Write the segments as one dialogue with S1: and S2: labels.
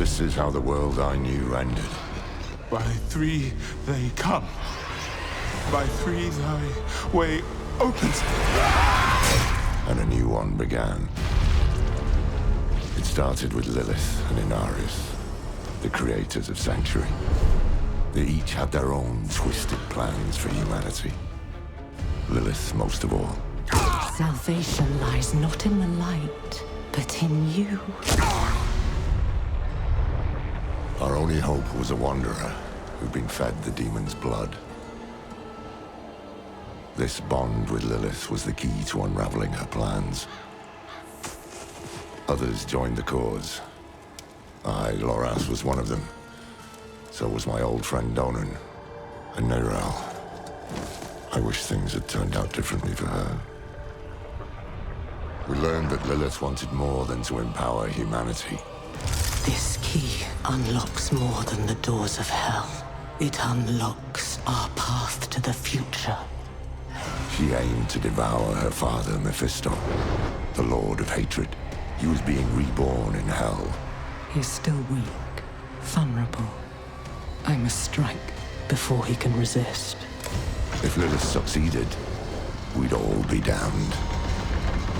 S1: This is how the world I knew ended.
S2: By three they come. By three thy way opens.
S1: And a new one began. It started with Lilith and Inarius, the creators of Sanctuary. They each had their own twisted plans for humanity. Lilith most of all.
S3: Salvation lies not in the light, but in you.
S1: Our only hope was a wanderer who'd been fed the demon's blood. This bond with Lilith was the key to unraveling her plans. Others joined the cause. I, Loras, was one of them. So was my old friend Donan, and Neyrelle. I wish things had turned out differently for her. We learned that Lilith wanted more than to empower humanity.
S3: This key unlocks more than the doors of hell. It unlocks our path to the future.
S1: She aimed to devour her father, Mephisto, the Lord of Hatred. He was being reborn in hell.
S3: He's still weak, vulnerable. I must strike before he can resist.
S1: If Lilith succeeded, we'd all be damned.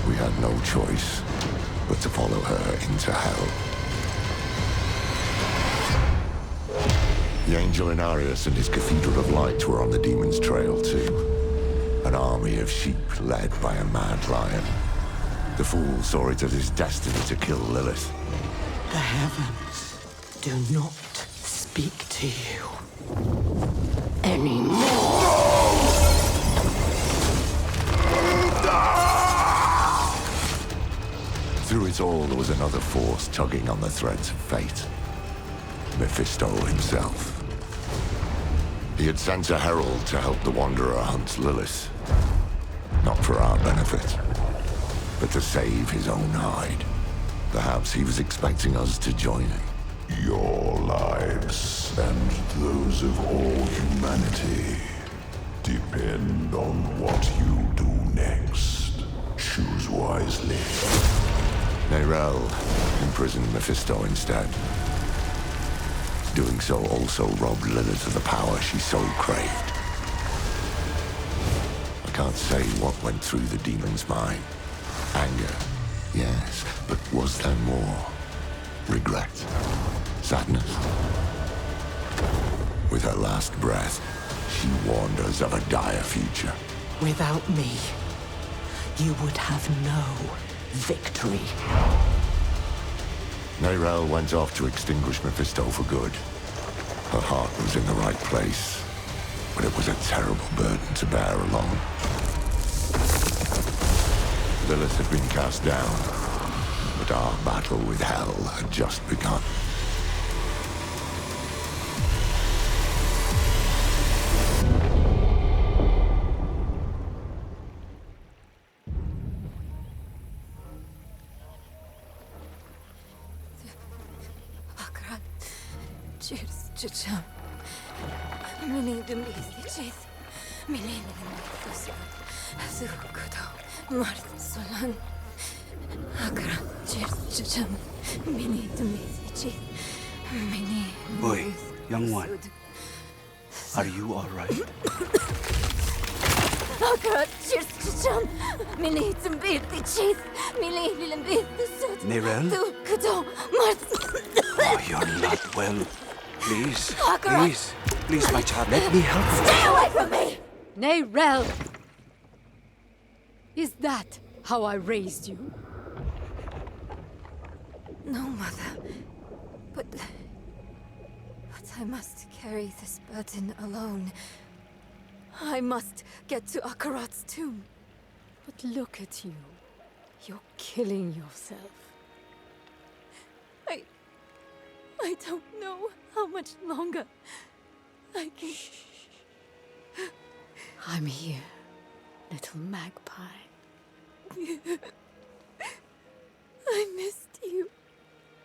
S1: We had no choice but to follow her into hell. The Angel Inarius and his Cathedral of Light were on the demon's trail too. An army of sheep led by a mad lion. The fool saw it as his destiny to kill Lilith.
S3: The heavens do not speak to you anymore.
S1: Through it all, there was another force tugging on the threads of fate. Mephisto himself. He had sent a herald to help the Wanderer hunt Lilith. Not for our benefit, but to save his own hide. Perhaps he was expecting us to join him.
S4: Your lives and those of all humanity depend on what you do next. Choose wisely.
S1: Neyrelle imprisoned Mephisto instead. Doing so also robbed Lilith of the power she so craved. I can't say what went through the demon's mind. Anger, yes, but was there more? Regret? Sadness? With her last breath, she warned us of a dire future.
S3: Without me, you would have no victory.
S1: Neyrelle went off to extinguish Mephisto for good. Her heart was in the right place, but it was a terrible burden to bear alone. Lilith had been cast down, but our battle with hell had just begun.
S5: Чичам. Миний дэмбийсчээс. Миний дэмбийсчээс. Зakarum. Марцолан. Акра. Чичам. Миний дэмбийсчээс. Миний.
S6: Boy, young one. Are you all right?
S5: Акра. Чичам. Миний дэмбийсчээс. Миний дэмбийсчээс.
S6: Neyrelle?
S5: Zakarum.
S6: Oh, you're not well. Please, please, my child, let me help you.
S5: Stay away from me!
S7: Neyrelle! Is that how I raised you?
S5: No, Mother. But I must carry this burden alone. I must get to Akarat's tomb.
S7: But look at you. You're killing yourself.
S5: I don't know how much longer I can...
S7: I'm here, little magpie.
S5: I missed you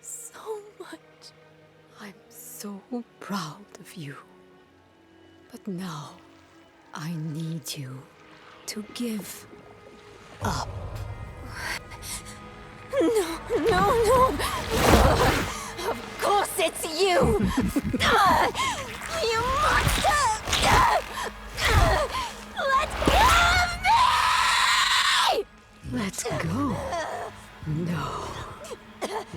S5: so much.
S7: I'm so proud of you. But now, I need you to give up.
S5: No. Of course it's you! You monster! Let go of me!
S7: Let go. No.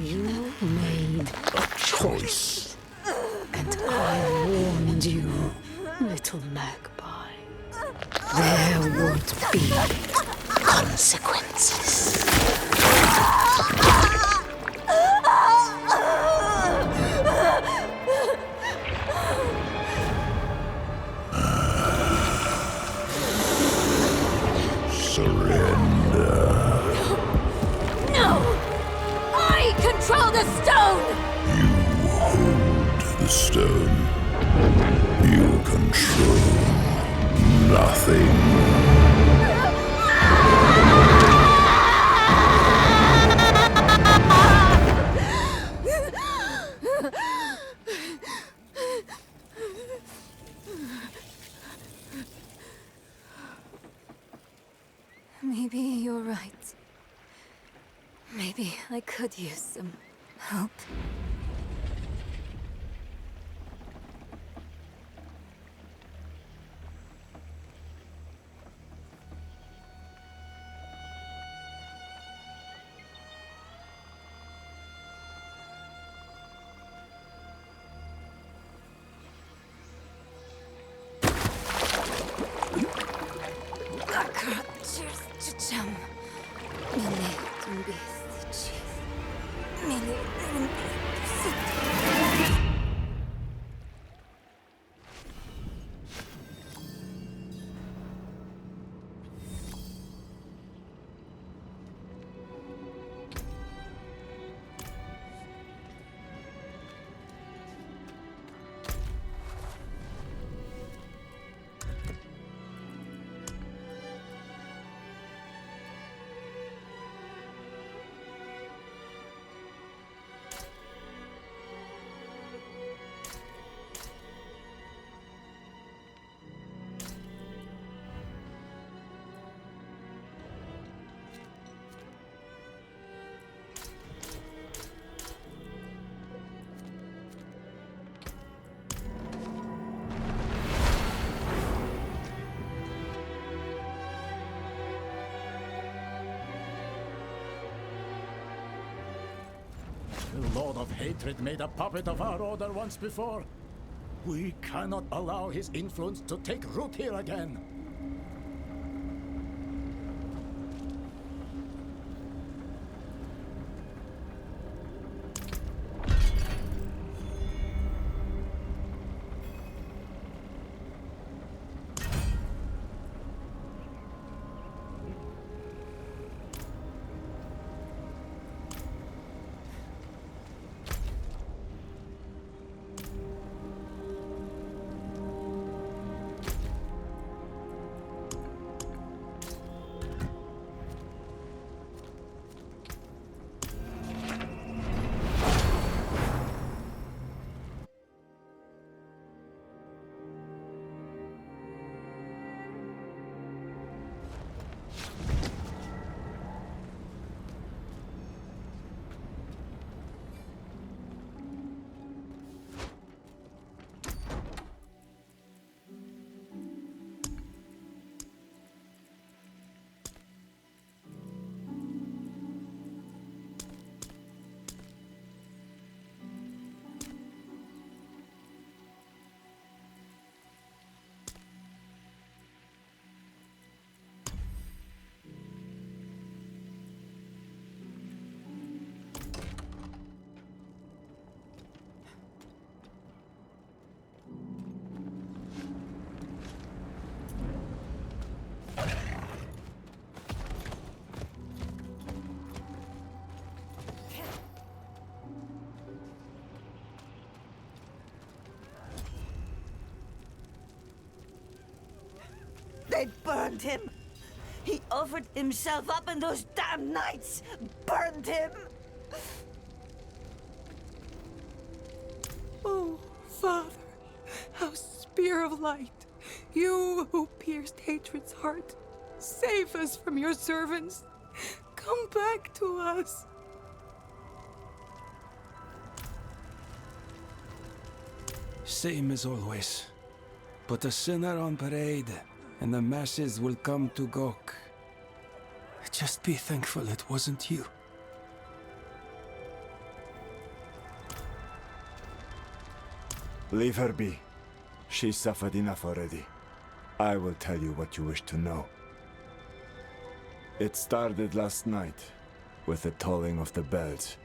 S7: You made a choice. And I warned you, little magpie. There would be consequences.
S4: Surrender.
S5: No! I control the stone!
S4: You hold the stone. You control nothing.
S5: Maybe you're right. Maybe I could use some help.
S8: The Lord of Hatred made a puppet of our order once before. We cannot allow his influence to take root here again.
S9: They burned him! He offered himself up and those damn knights burned him!
S10: Oh, Father, our spear of light, you who pierced hatred's heart, save us from your servants. Come back to us.
S6: Same as always. Put a sinner on parade, and the masses will come to gawk. Just be thankful it wasn't you.
S11: Leave her be. She suffered enough already. I will tell you what you wish to know. It started last night, with the tolling of the bells.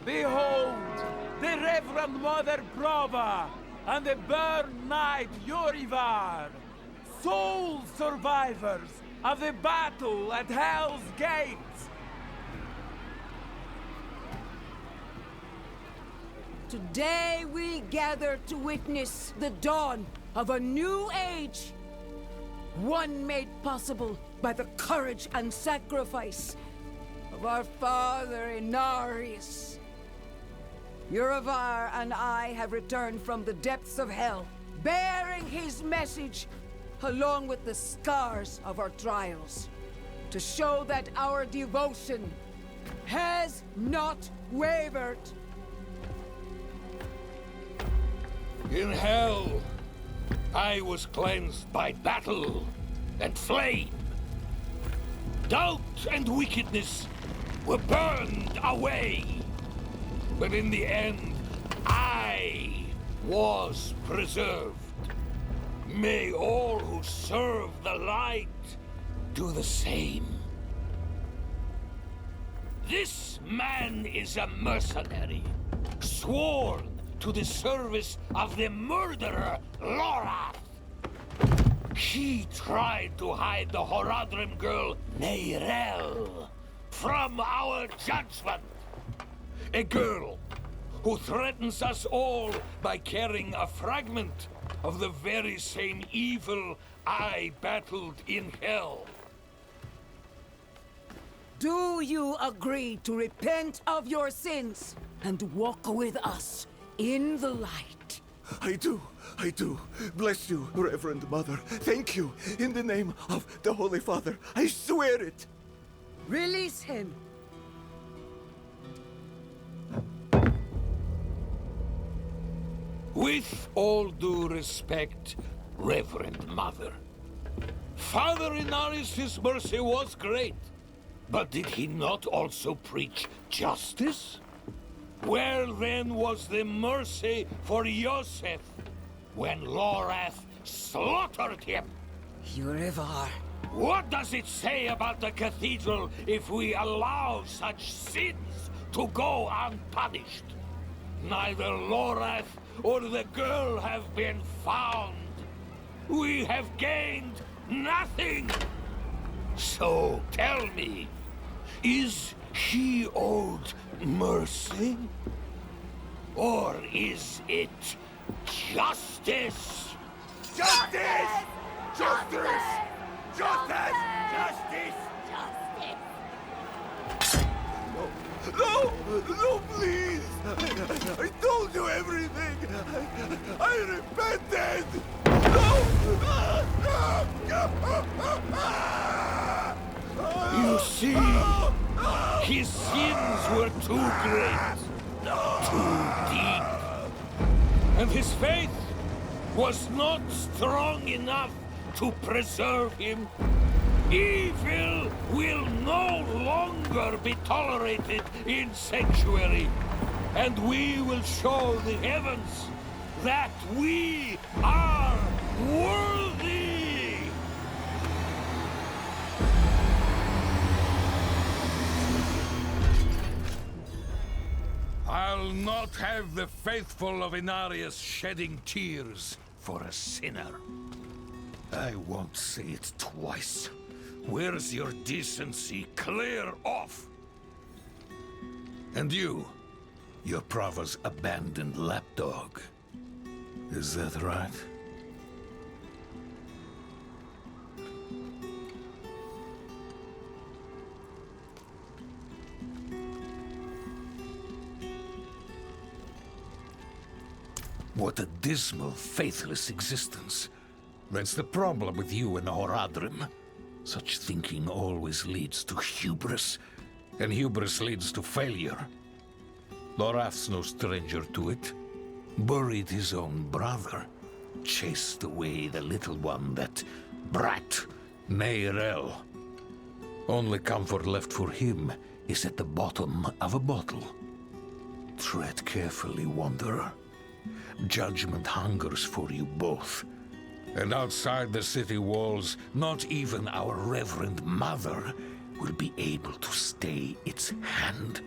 S12: Behold, the Reverend Mother Prova and the Burn Knight Urivar, sole survivors of the battle at Hell's Gates.
S10: Today we gather to witness the dawn of a new age. One made possible by the courage and sacrifice of our father Inarius. Urivar and I have returned from the depths of hell, bearing his message along with the scars of our trials, to show that our devotion has not wavered.
S13: In hell, I was cleansed by battle and flame. Doubt and wickedness were burned away. But in the end, I was preserved. May all who serve the light do the same. This man is a mercenary, sworn to the service of the murderer, Lorath. He tried to hide the Horadrim girl, Neyrel, from our judgment. A girl who threatens us all by carrying a fragment of the very same evil I battled in hell.
S10: Do you agree to repent of your sins and walk with us in the light?
S1: I do. Bless you, Reverend Mother. Thank you. In the name of the Holy Father, I swear it.
S10: Release him.
S13: With all due respect, Reverend Mother, Father Inarius' mercy was great, but did he not also preach justice? Where then was the mercy for Yosef when Lorath slaughtered him?
S10: Urivar.
S13: What does it say about the cathedral if we allow such sins to go unpunished? Neither Lorath or the girl have been found. We have gained nothing. So tell me, is he owed mercy? Or is it justice?
S1: Justice! Justice! Justice! Justice! No, please! I told you everything! I repented!
S13: You see, his sins were too great, too deep, and his faith was not strong enough to preserve him. Evil will no longer be tolerated in Sanctuary, and we will show the heavens that we are worthy! I'll not have the faithful of Inarius shedding tears for a sinner. I won't say it twice. Where's your decency? Clear off! And you, you're Prava's abandoned lapdog. Is that right? What a dismal, faithless existence. That's the problem with you and Horadrim. Such thinking always leads to hubris, and hubris leads to failure. Lorath's no stranger to it. Buried his own brother. Chased away the little one, that brat, Neyrel. Only comfort left for him is at the bottom of a bottle. Tread carefully, Wanderer. Judgment hungers for you both. And outside the city walls, not even our Reverend Mother will be able to stay its hand.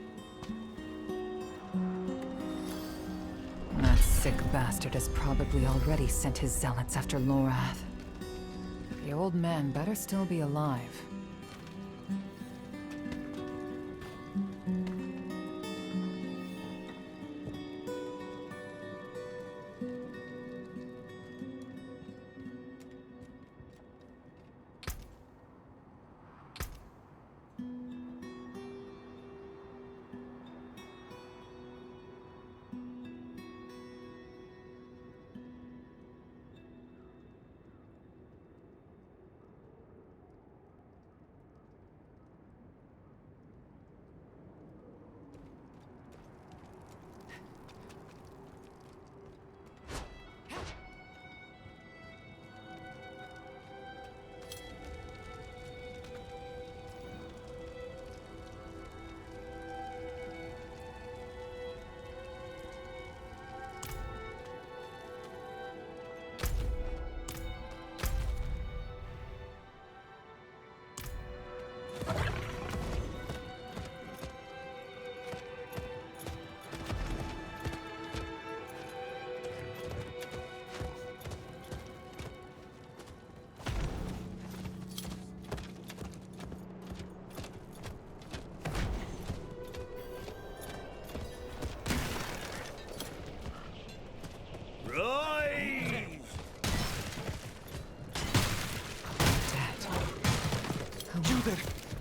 S14: That sick bastard has probably already sent his zealots after Lorath. The old man better still be alive.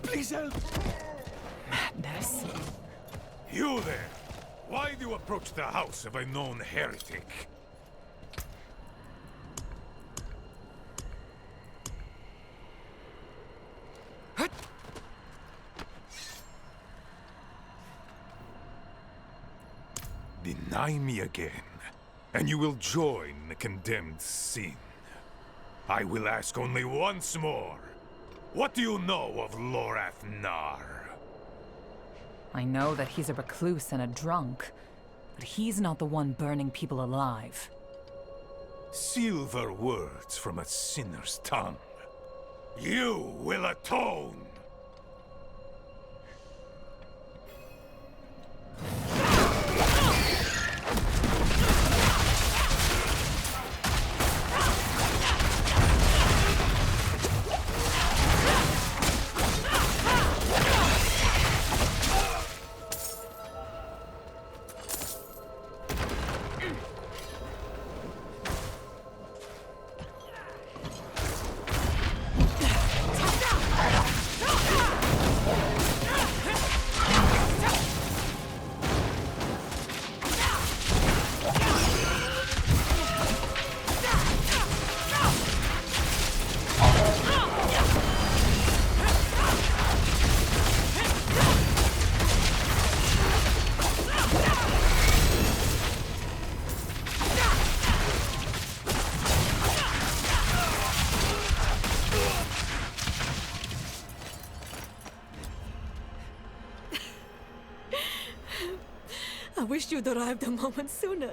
S15: Please help!
S14: Madness.
S15: You there! Why do you approach the house of a known heretic? Deny me again, and you will join the condemned sin. I will ask only once more. What do you know of Lorath Nar?
S14: I know that he's a recluse and a drunk, but he's not the one burning people alive.
S15: Silver words from a sinner's tongue. You will atone!
S5: I wished you'd arrived a moment sooner.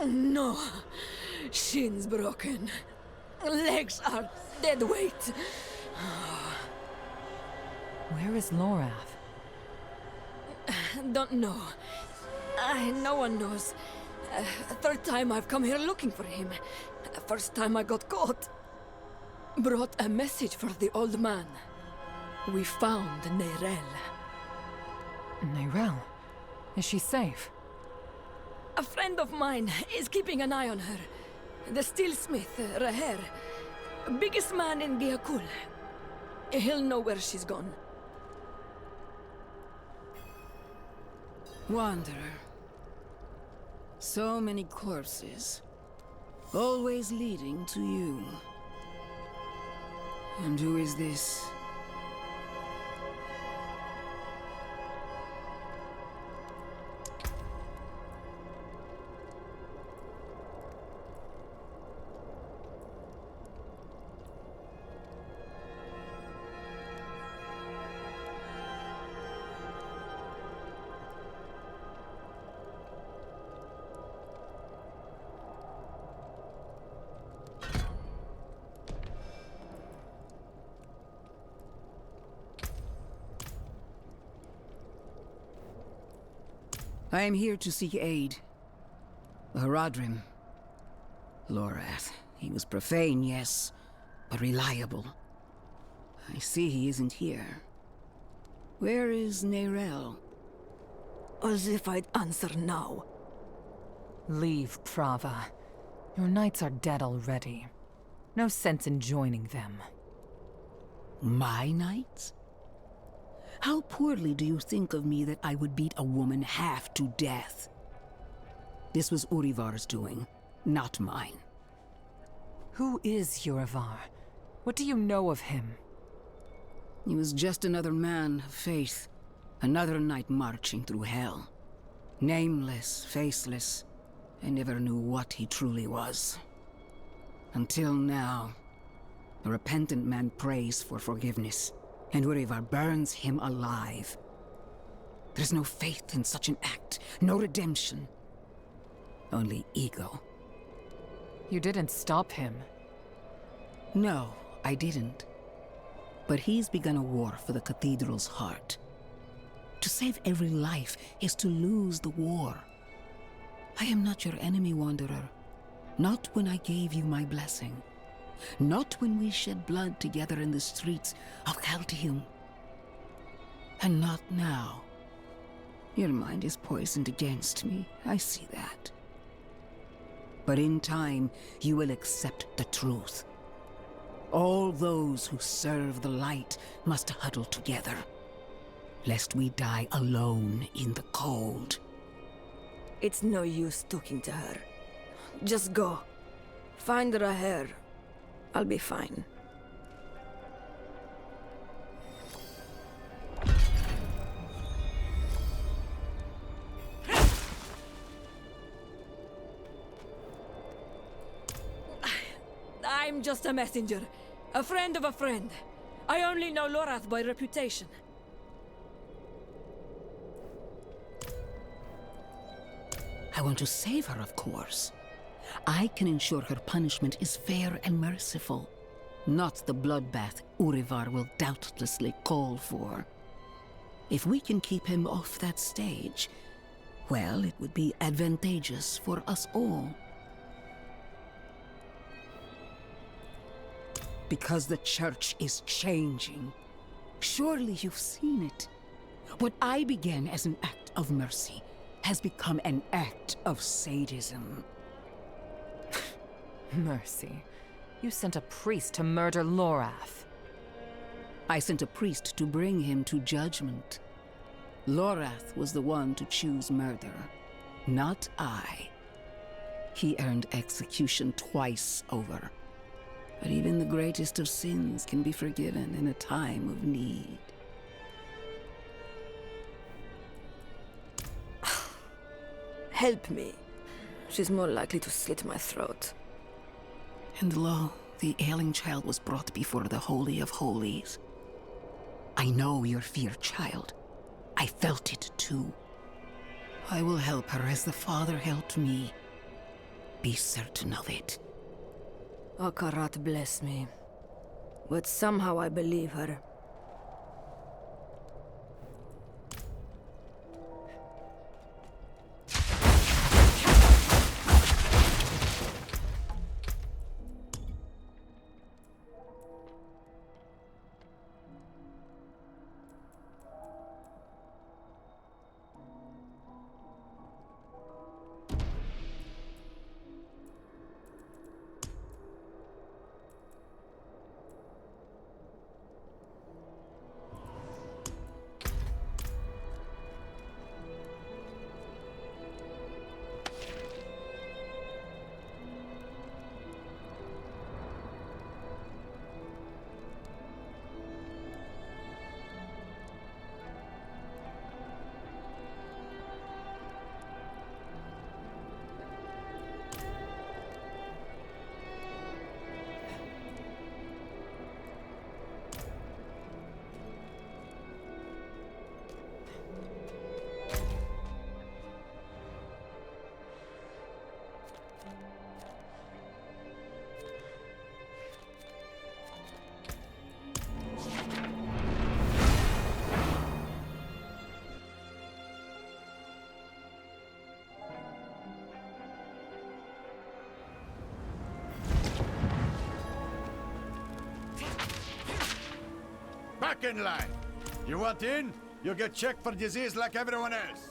S5: No. Shins broken. Legs are dead weight.
S14: Where is Lorath?
S5: don't know. No one knows. Third time I've come here looking for him. First time I got caught. Brought a message for the old man. We found Neyrelle.
S14: Neyrelle? Is she safe?
S5: A friend of mine is keeping an eye on her. The steelsmith, Raher. Biggest man in Giakul. He'll know where she's gone.
S10: Wanderer. So many corpses. Always leading to you. And who is this? I am here to seek aid. Haradrim. Lorath. He was profane, yes, but reliable. I see he isn't here. Where is Neyrelle?
S5: As if I'd answer now.
S14: Leave, Prava. Your knights are dead already. No sense in joining them.
S10: My knights? How poorly do you think of me that I would beat a woman half to death? This was Urivar's doing, not mine.
S14: Who is Urivar? What do you know of him?
S10: He was just another man of faith. Another knight marching through hell. Nameless, faceless. I never knew what he truly was. Until now. A repentant man prays for forgiveness, and Urivar burns him alive. There's no faith in such an act, no redemption. Only ego.
S14: You didn't stop him.
S10: No, I didn't. But he's begun a war for the cathedral's heart. To save every life is to lose the war. I am not your enemy, Wanderer. Not when I gave you my blessing. Not when we shed blood together in the streets of Chaldeum. And not now. Your mind is poisoned against me, I see that. But in time, you will accept the truth. All those who serve the light must huddle together, lest we die alone in the cold.
S5: It's no use talking to her. Just go. Find Raher. I'll be fine. I'm just a messenger. A friend of a friend. I only know Lorath by reputation.
S10: I want to save her, of course. I can ensure her punishment is fair and merciful. Not the bloodbath Urivar will doubtlessly call for. If we can keep him off that stage, well, it would be advantageous for us all. Because the church is changing. Surely you've seen it. What I began as an act of mercy has become an act of sadism.
S14: Mercy. You sent a priest to murder Lorath.
S10: I sent a priest to bring him to judgment. Lorath was the one to choose murder, not I. He earned execution twice over. But even the greatest of sins can be forgiven in a time of need.
S5: Help me. She's more likely to slit my throat.
S10: And lo, the ailing child was brought before the Holy of Holies. I know your fear, child. I felt it too. I will help her as the Father helped me. Be certain of it.
S5: Akarat bless me. But somehow I believe her.
S16: Back in line. You want in? You get checked for disease like everyone else.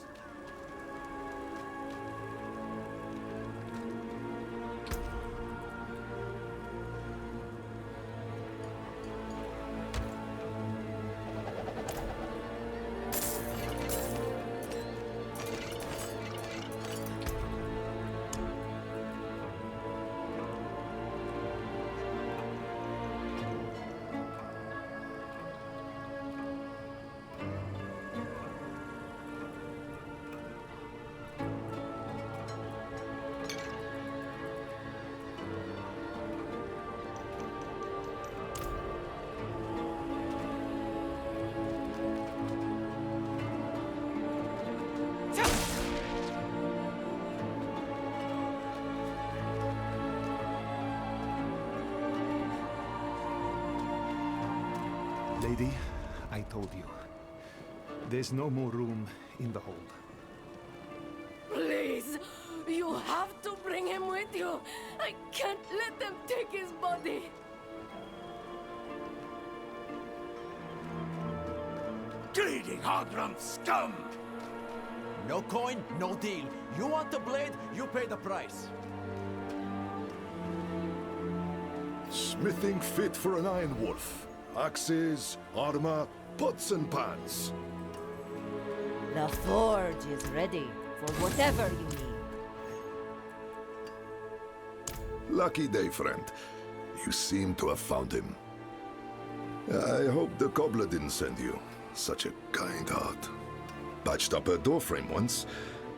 S17: Lady, I told you. There's no more room in the hold.
S7: Please, you have to bring him with you. I can't let them take his body.
S8: Greedy Hogrum scum! No coin, no deal. You want the blade, you pay the price.
S4: Smithing fit for an Iron Wolf. Axes, armor, pots and pans.
S9: The forge is ready for whatever you need.
S4: Lucky day, friend. You seem to have found him. I hope the cobbler didn't send you. Such a kind heart. Patched up her doorframe once.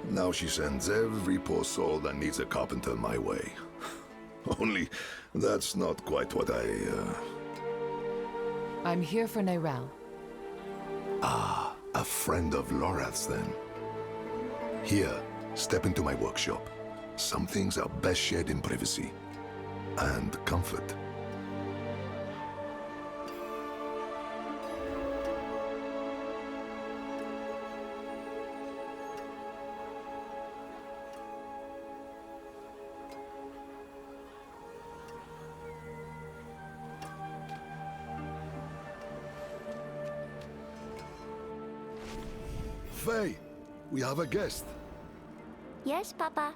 S4: Now she sends every poor soul that needs a carpenter my way. Only, that's not quite what
S14: I'm here for Neyrelle.
S4: Ah, a friend of Lorath's then. Here, step into my workshop. Some things are best shared in privacy. And comfort. Faye, we have a guest.
S18: Yes, Papa.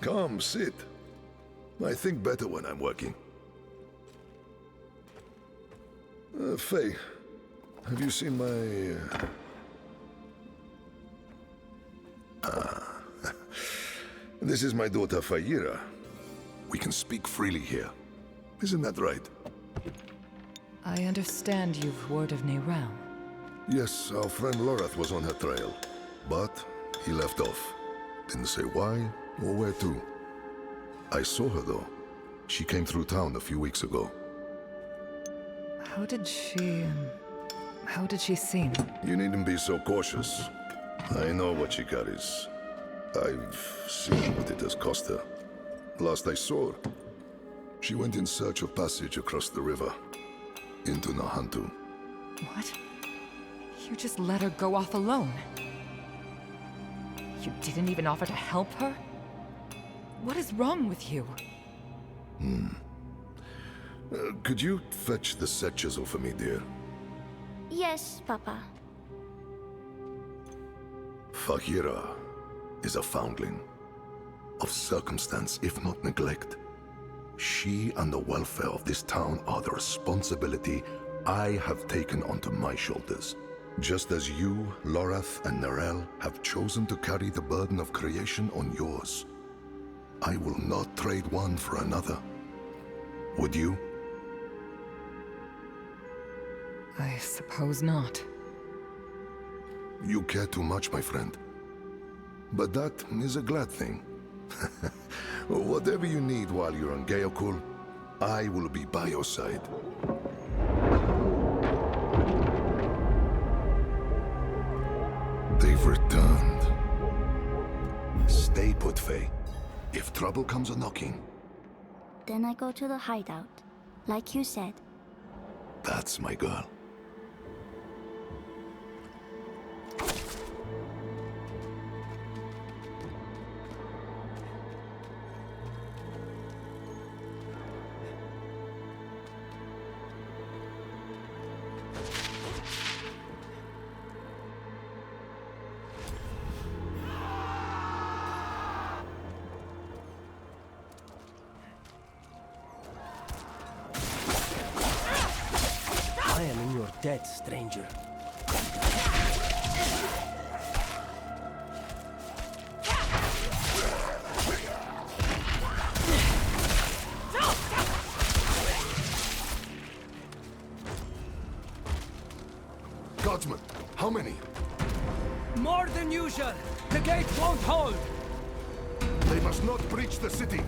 S4: Come, sit. I think better when I'm working. Faye, have you seen my... This is my daughter Fayira. We can speak freely here. Isn't that right?
S14: I understand you've word of Neyrelle.
S4: Yes, our friend Lorath was on her trail. But he left off. Didn't say why or where to. I saw her though. She came through town a few weeks ago.
S14: How did she seem?
S4: You needn't be so cautious. I know what she carries. I've seen what it has cost her. Last I saw her, she went in search of passage across the river, into Nahantu.
S14: What? You just let her go off alone? You didn't even offer to help her? What is wrong with you?
S4: Could you fetch the set chisel for me, dear?
S18: Yes, Papa.
S4: Fahira is a foundling. of circumstance, if not neglect. She and the welfare of this town are the responsibility I have taken onto my shoulders. Just as you, Lorath, and Nerel have chosen to carry the burden of creation on yours. I will not trade one for another. Would you?
S14: I suppose not.
S4: You care too much, my friend. But that is a glad thing. Whatever you need while you're on Geokul, I will be by your side. They've returned. Stay put, Faye. If trouble comes a-knocking...
S18: Then I go to the hideout, like you said.
S4: That's my girl.
S19: I am in your debt, stranger.
S4: Guardsmen, how many?
S19: More than usual. The gate won't hold.
S4: They must not breach the city.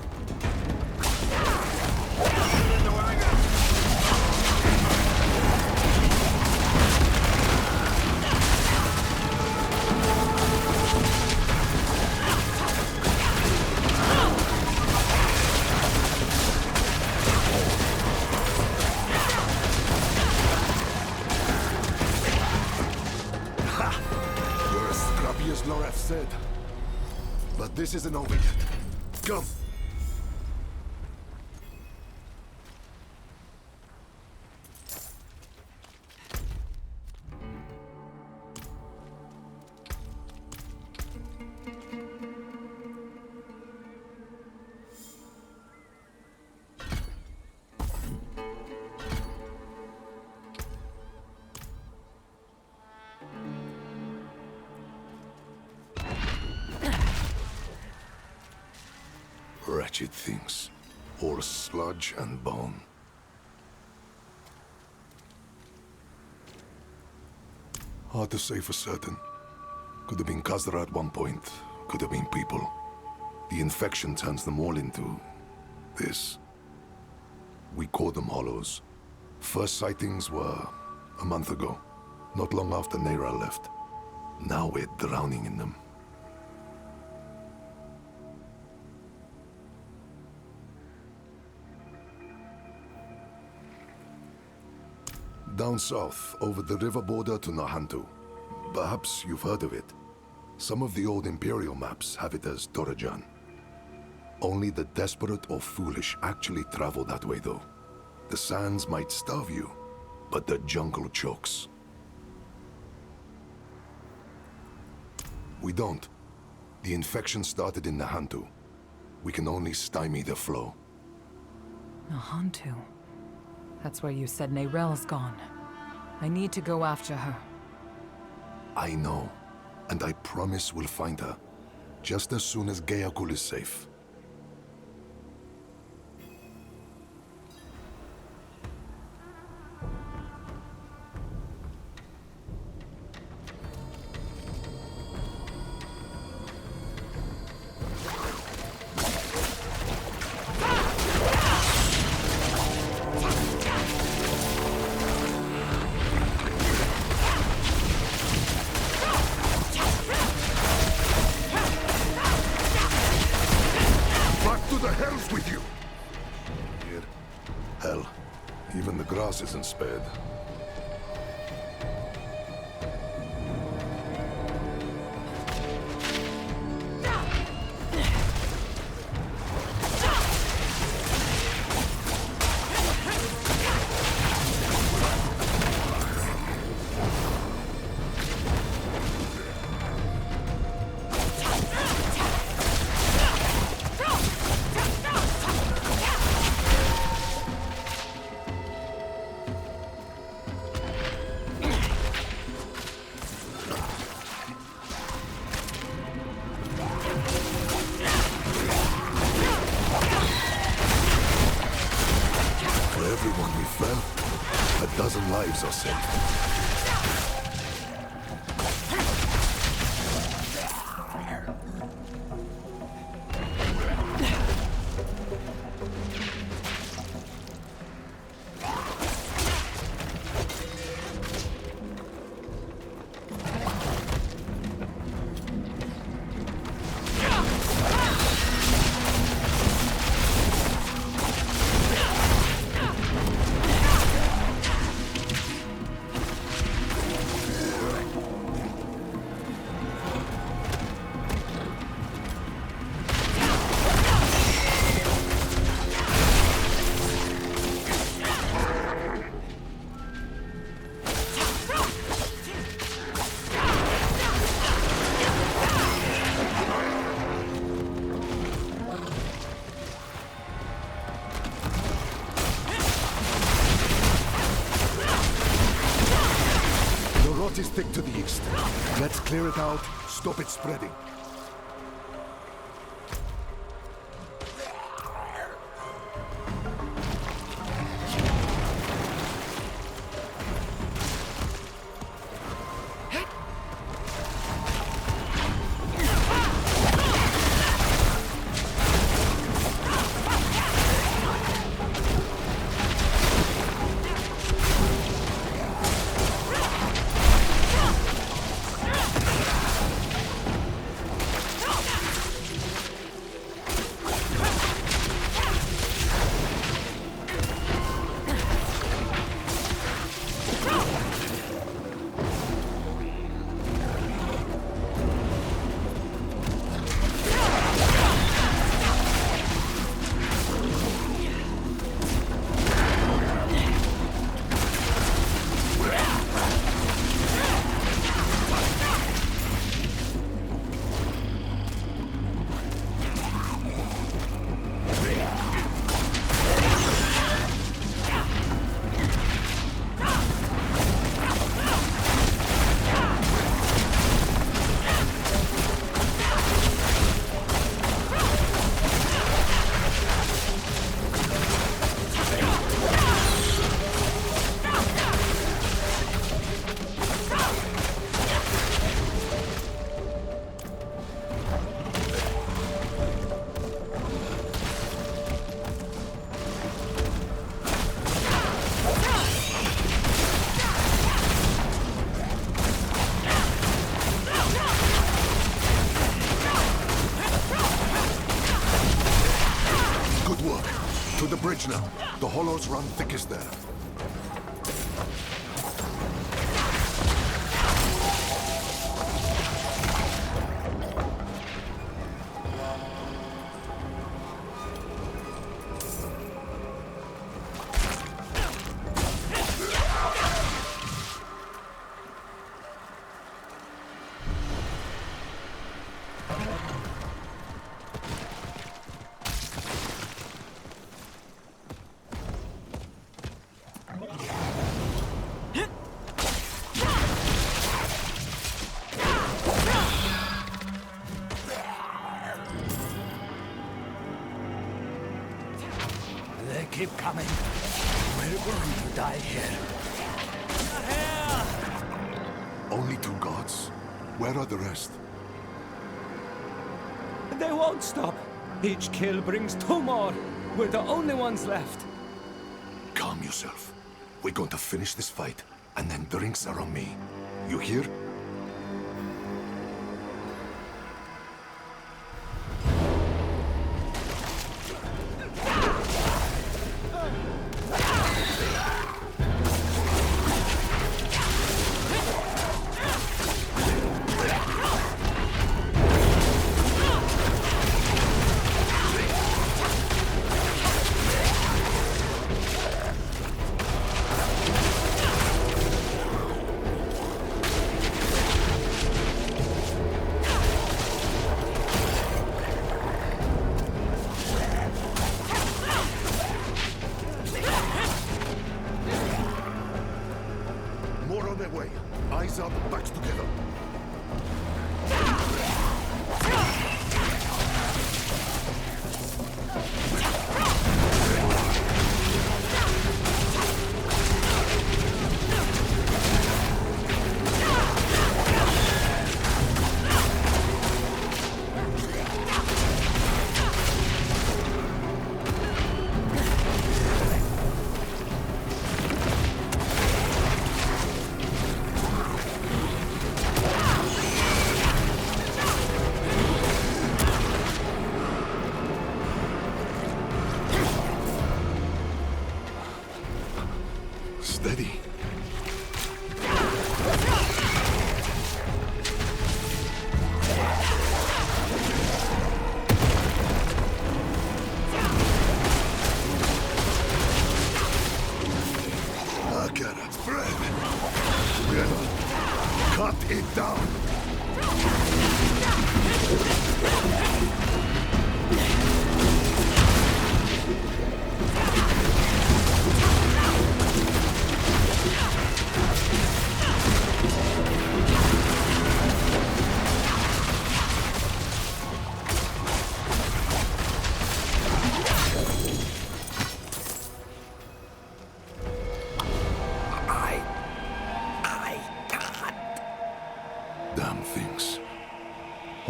S4: You're as scrappy as Lorath said. But this isn't over yet. Come! Wretched things. All sludge and bone. Hard to say for certain. Could have been Khazra at one point. Could have been people. The infection turns them all into... this. We call them Hollows. First sightings were a month ago. Not long after Neira left. Now we're drowning in them. Down south, over the river border to Nahantu. Perhaps you've heard of it. Some of the old Imperial maps have it as Dorajan. Only the desperate or foolish actually travel that way, though. The sands might starve you, but the jungle chokes. We don't. The infection started in Nahantu. We can only stymie the flow.
S14: Nahantu? That's where you said Neirel's gone. I need to go after her.
S4: I know, and I promise we'll find her, just as soon as Geokul is safe. Isn't spared. Well, a dozen lives are saved. Is thick to the east. Let's clear it out, stop it spreading. To the bridge now. The hollows run thickest there.
S19: Keep coming. We're going to die here.
S4: Only 2 gods. Where are the rest?
S19: They won't stop. Each kill brings 2 more. We're the only ones left.
S4: Calm yourself. We're going to finish this fight, and then drinks are on me. You hear?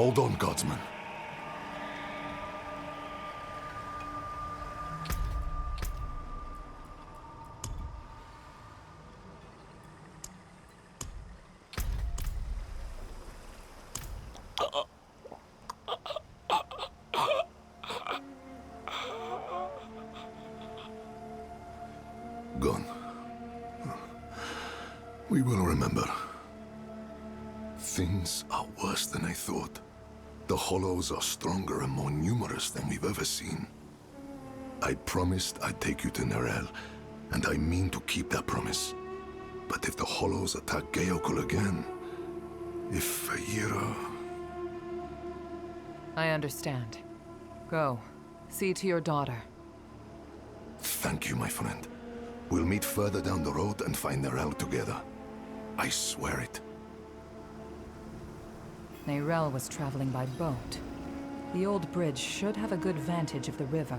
S4: Hold on, Godsman. Gone. We will remember. Things are worse than I thought. The Hollows are stronger and more numerous than we've ever seen. I promised I'd take you to Nerel, and I mean to keep that promise. But if the Hollows attack Geokul again, if Yrira...
S14: I understand. Go. See to your daughter.
S4: Thank you, my friend. We'll meet further down the road and find Nerel together. I swear it.
S14: Nerel was traveling by boat. The old bridge should have a good vantage of the river.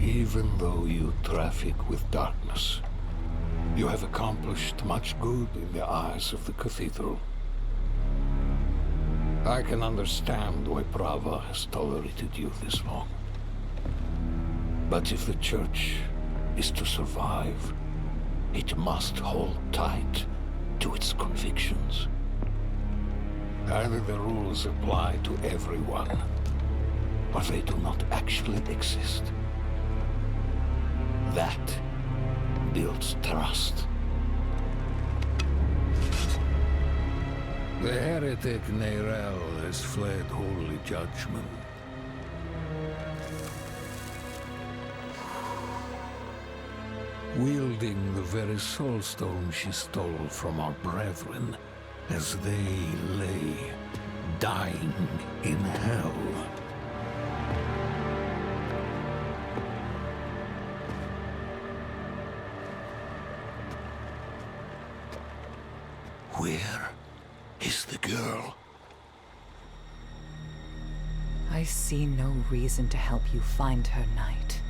S13: Even though you traffic with darkness, you have accomplished much good in the eyes of the Cathedral. I can understand why Prava has tolerated you this long. But if the Church is to survive, it must hold tight to its convictions. Either the rules apply to everyone, or they do not actually exist. That builds trust. The heretic Nerel has fled holy judgment. Wielding the very soulstone she stole from our brethren as they lay dying in hell. Where is the girl?
S14: I see no reason to help you find her, Knight.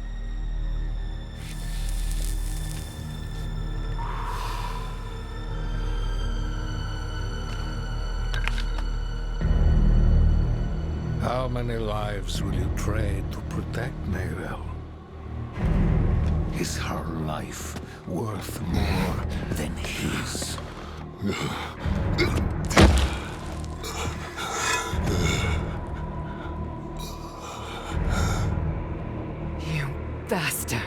S13: How many lives will you trade to protect Nerel? Is her life worth more than his?
S14: You bastard!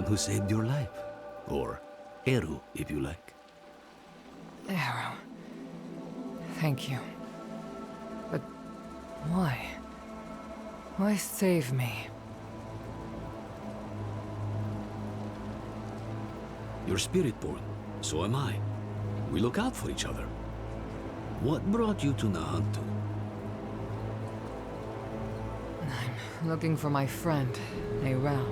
S20: who saved your life. Or Eru, if you like.
S14: Eru. Thank you. But why? Why save me?
S20: You're spirit-born. So am I. We look out for each other. What brought you to Nahantu?
S14: I'm looking for my friend, Neyrel.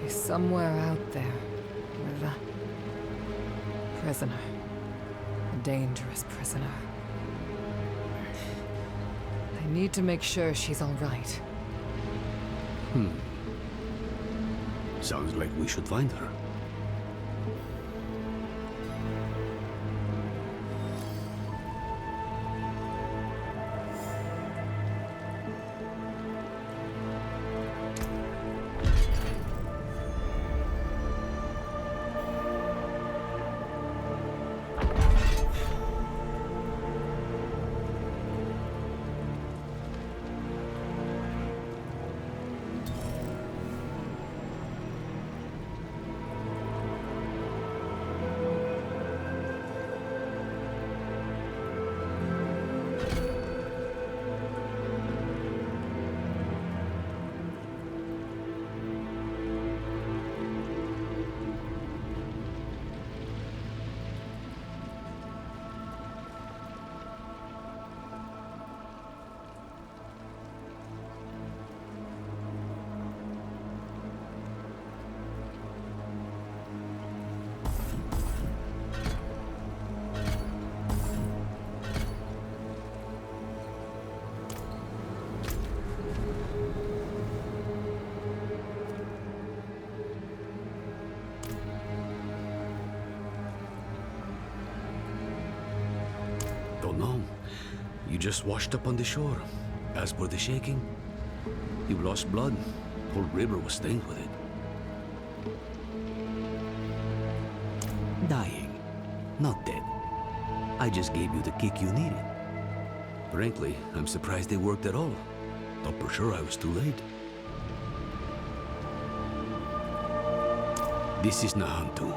S14: She's somewhere out there, with a prisoner. A dangerous prisoner. I need to make sure she's all right.
S20: Sounds like we should find her. Don't know. You just washed up on the shore. As for the shaking, you lost blood. Whole river was stained with it. Dying, not dead. I just gave you the kick you needed. Frankly, I'm surprised they worked at all. Thought for sure I was too late. This is Nahantu.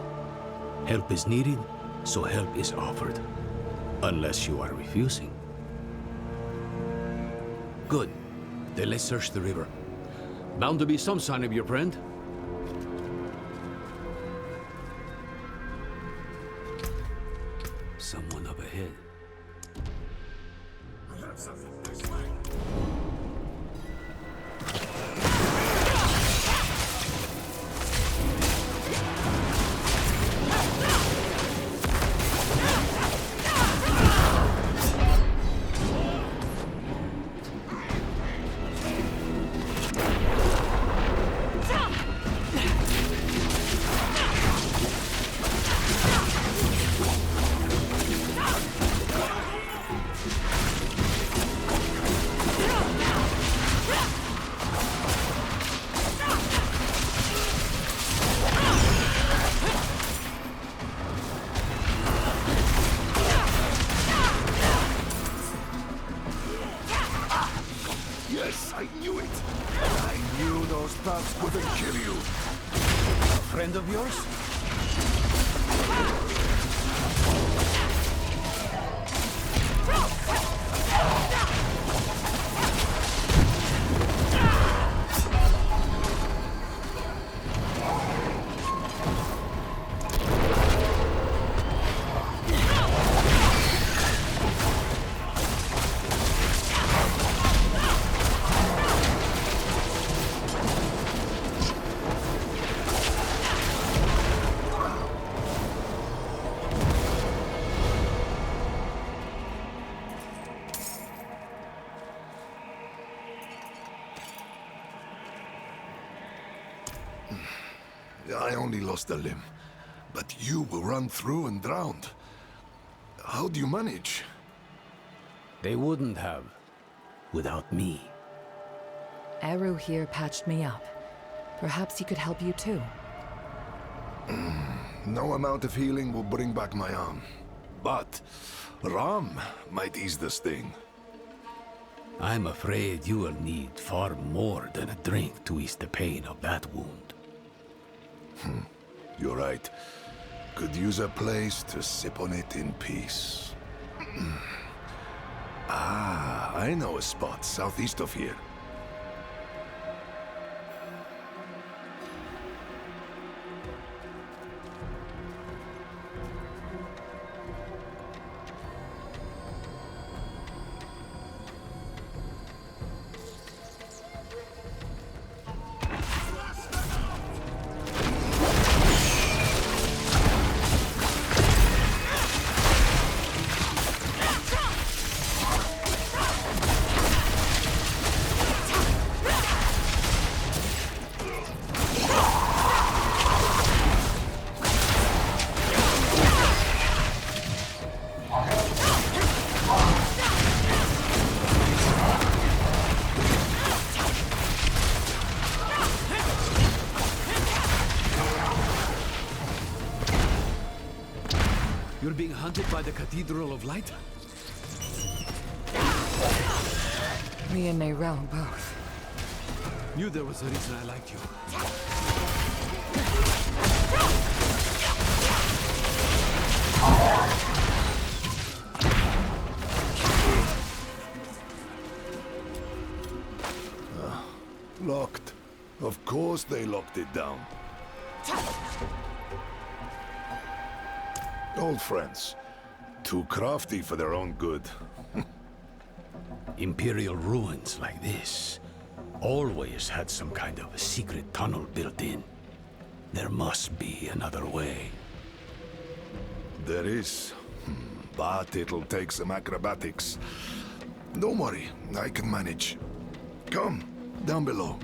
S20: Help is needed, so help is offered. Unless you are refusing. Good. Then let's search the river. Bound to be some sign of your friend. Someone up ahead.
S15: I have something this way.
S4: Yes, I knew it. I knew those thugs couldn't kill you.
S20: A friend of yours?
S4: I only lost a limb, but you were run through and drowned. How do you manage?
S20: They wouldn't have, without me.
S14: Eru here patched me up. Perhaps he could help you too.
S4: No amount of healing will bring back my arm. But Ram might ease the sting.
S20: I'm afraid you will need far more than a drink to ease the pain of that wound.
S4: You're right. Could use a place to sip on it in peace. I know a spot southeast of here.
S20: You're being hunted by the Cathedral of Light?
S14: Me and Neyrelle both.
S20: Knew there was a reason I liked you.
S4: Locked. Of course they locked it down. Old friends. Too crafty for their own good.
S20: Imperial ruins like this always had some kind of a secret tunnel built in. There must be another way.
S4: There is. But it'll take some acrobatics. Don't worry, I can manage. Come, down below.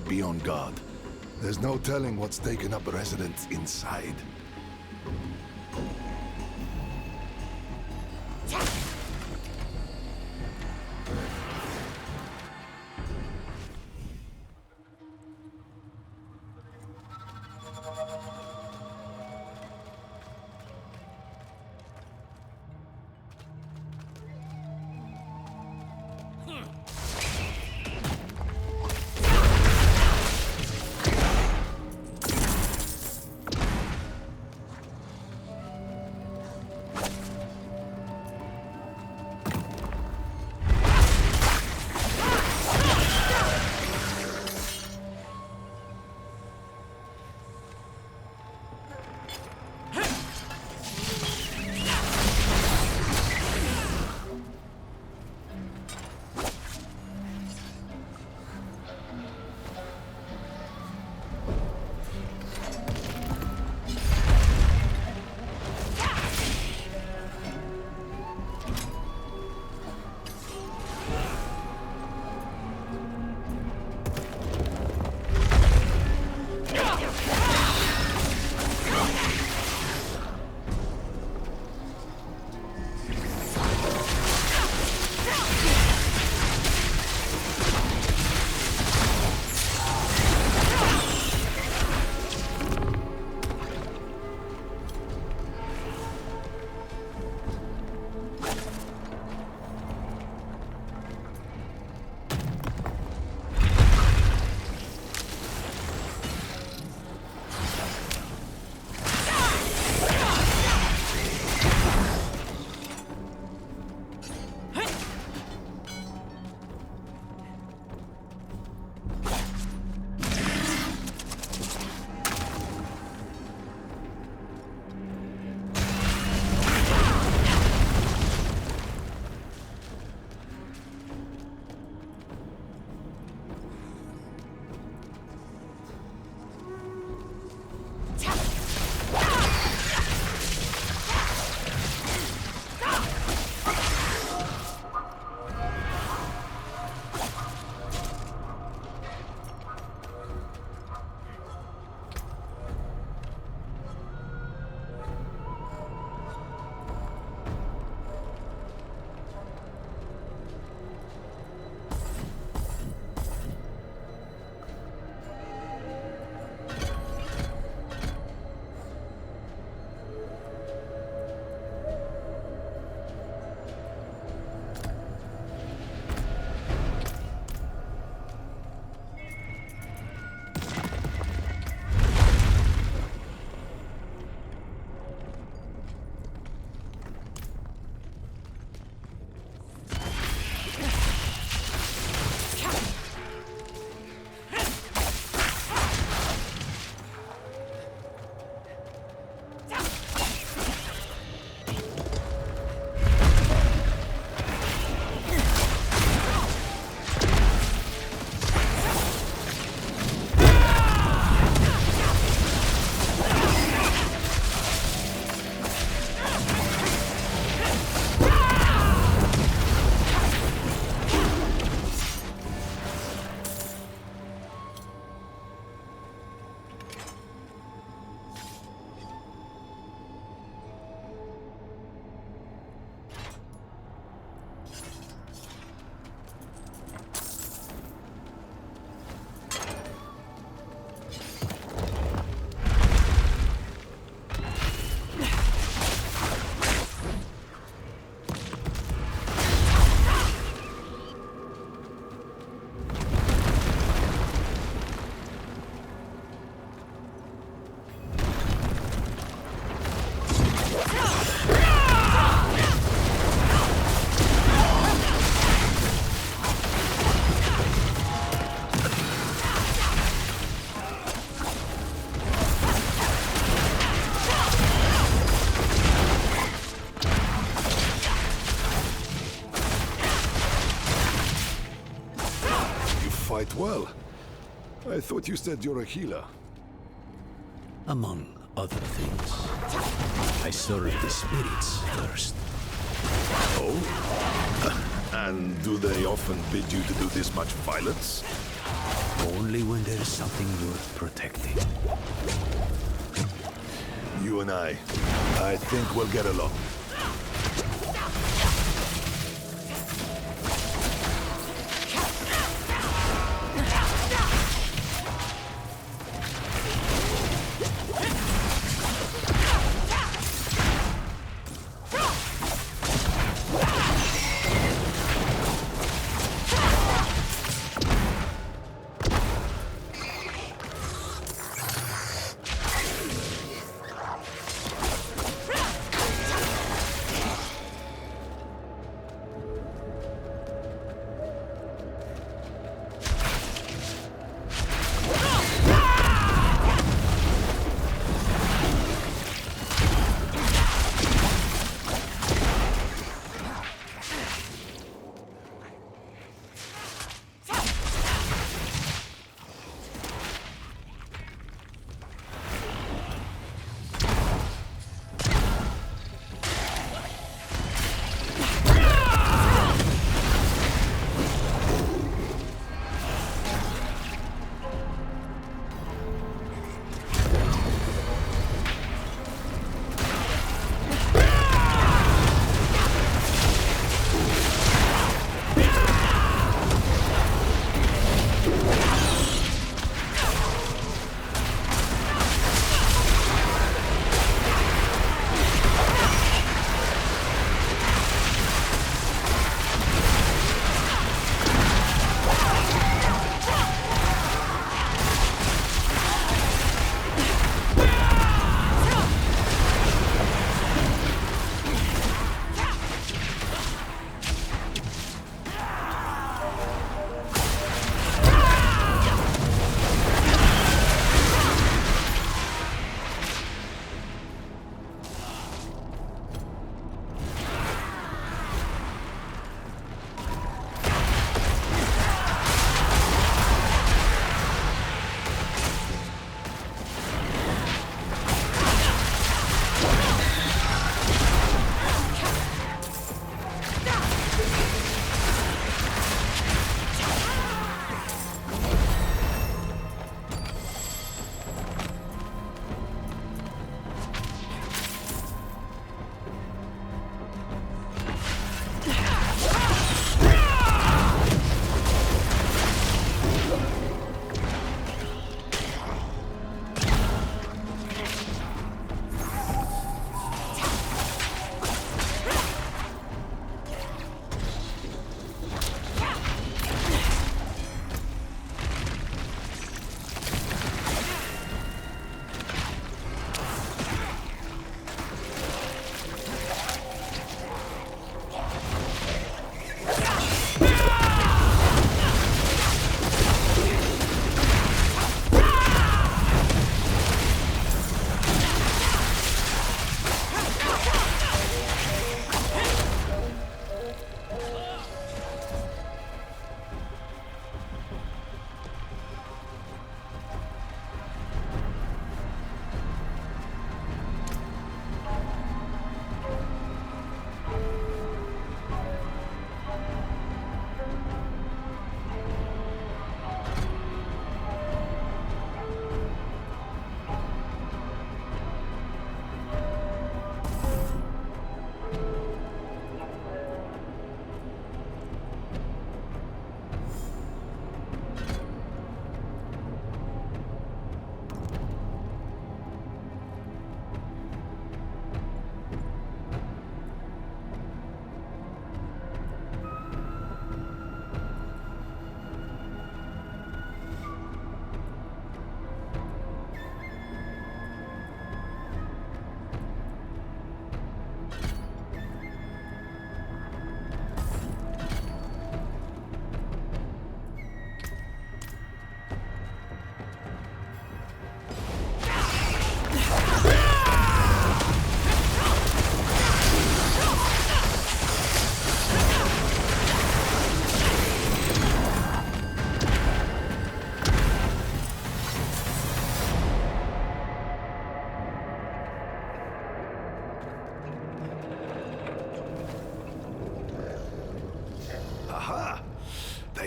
S4: Be on guard. There's no telling what's taken up residence inside. fight well. I thought you said you're a healer.
S20: Among other things. I serve the spirits first.
S4: Oh? And do they often bid you to do this much violence?
S20: Only when there is something worth protecting.
S4: You and I think we'll get along.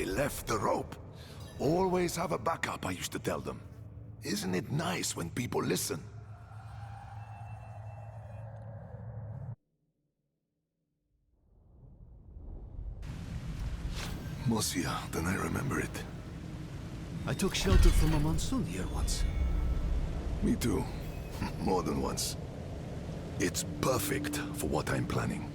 S4: they left the rope. Always have a backup, I used to tell them. Isn't it nice when people listen? Mosia, then I remember it.
S20: I took shelter from a monsoon here once.
S4: Me too. More than once. It's perfect for what I'm planning.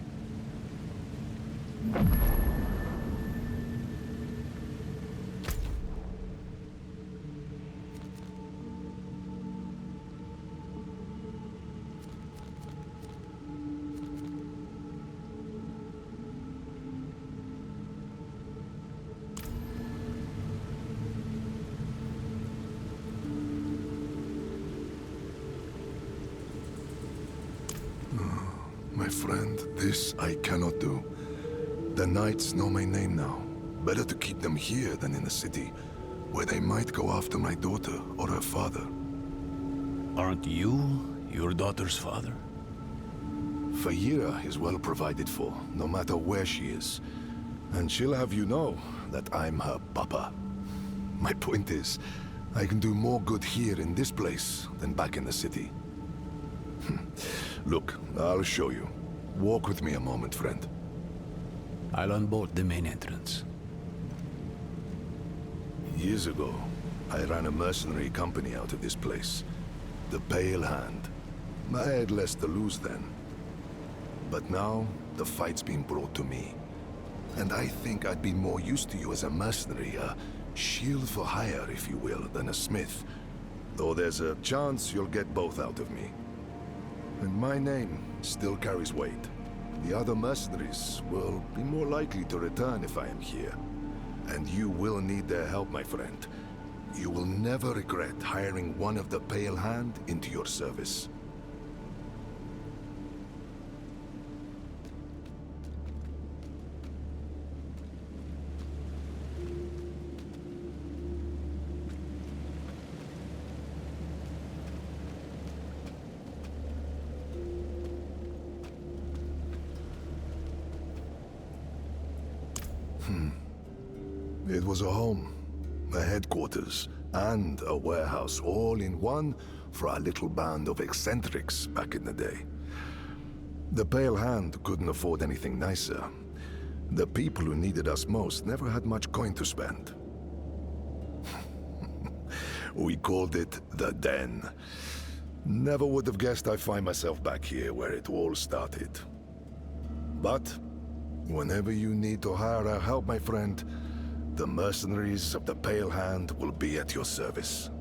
S4: My friend, this I cannot do. The knights know my name now. Better to keep them here than in the city, where they might go after my daughter or her father.
S20: Aren't you your daughter's father?
S4: Fayira is well provided for, no matter where she is. And she'll have you know that I'm her papa. My point is, I can do more good here in this place than back in the city. Look, I'll show you. Walk with me a moment, friend.
S20: I'll unbolt the main entrance.
S4: Years ago, I ran a mercenary company out of this place. The Pale Hand. I had less to lose then. But now, the fight's been brought to me. And I think I'd be more used to you as a mercenary, a shield for hire, if you will, than a smith. Though there's a chance you'll get both out of me. And my name still carries weight. The other mercenaries will be more likely to return if I am here. And you will need their help, my friend. You will never regret hiring one of the Pale Hand into your service. It was a home, a headquarters, and a warehouse all in one for our little band of eccentrics back in the day. The Pale Hand couldn't afford anything nicer. The people who needed us most never had much coin to spend. We called it the Den. Never would have guessed I'd find myself back here where it all started. But whenever you need to hire our help, my friend, the mercenaries of the Pale Hand will be at your service.